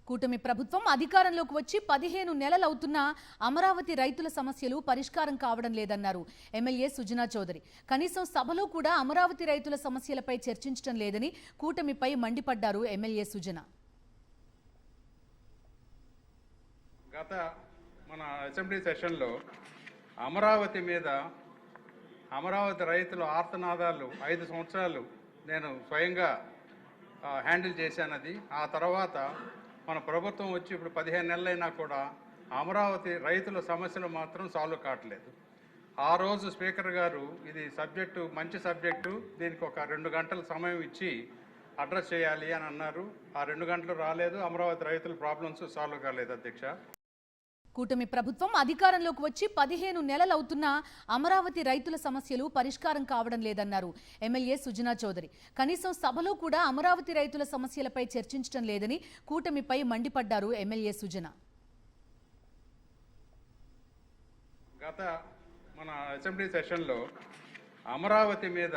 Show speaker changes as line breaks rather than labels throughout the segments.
కూటమి ప్రభుత్వం అధికారంలోకి వచ్చి 15 నెలలవుతున్నా అమరావతి రైతుల సమస్యలు పరిష్కారం కావడం లేదన్నారు ఎమ్మెల్యే సుజనా చౌదరి. కనీసం సభలో కూడా అమరావతి రైతుల సమస్యలపై చర్చించడం లేదని కూటమిపై మండిపడ్డారు ఎమ్మెల్యే సుజనా.
గత మన అసెంబ్లీ సెషన్లో అమరావతి మీద అమరావతి రైతుల ఆర్తనాదాలు 5 సంవత్సరాలు నేను స్వయంగా హ్యాండిల్ చేశానది. ఆ తర్వాత మన ప్రభుత్వం వచ్చి ఇప్పుడు 15 నెలలైనా కూడా అమరావతి రైతుల సమస్యలు మాత్రం సాల్వ్ కావట్లేదు. ఆ రోజు స్పీకర్ గారు ఇది సబ్జెక్టు మంచి సబ్జెక్టు, దీనికి ఒక 2 గంటల సమయం ఇచ్చి అడ్రస్ చేయాలి అని అన్నారు. ఆ 2 గంటలు రాలేదు, అమరావతి రైతుల ప్రాబ్లమ్స్ సాల్వ్ కాలేదు అధ్యక్ష.
కూటమి ప్రభుత్వం అధికారంలోకి వచ్చి 15 నెలలవుతున్నా అమరావతి రైతుల సమస్యలు పరిష్కారం కావడం లేదన్నారు ఎమ్మెల్యే సుజనా చౌదరి. కనీసం సభలో కూడా అమరావతి రైతుల సమస్యలపై చర్చించడం లేదని కూటమిపై మండిపడ్డారు ఎమ్మెల్యే సుజనా.
గత మన అసెంబ్లీ సెషన్లో అమరావతి మీద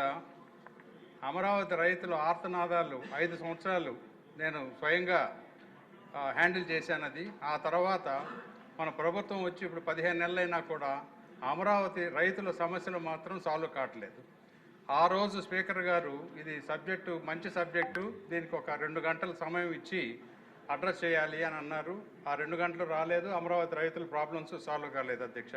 అమరావతి రైతుల ఆర్తనాదాలు 5 సంవత్సరాలు నేను స్వయంగా హ్యాండిల్ చేశానది. ఆ తర్వాత మన ప్రభుత్వం వచ్చి ఇప్పుడు 15 నెలలైనా కూడా అమరావతి రైతుల సమస్యలు మాత్రం సాల్వ్ కావట్లేదు. ఆ రోజు స్పీకర్ గారు ఇది సబ్జెక్టు మంచి సబ్జెక్టు, దీనికి ఒక 2 గంటల సమయం ఇచ్చి అడ్రస్ చేయాలి అని అన్నారు. ఆ 2 గంటలు రాలేదు, అమరావతి రైతుల ప్రాబ్లమ్స్ సాల్వ్ కాలేదు అధ్యక్ష.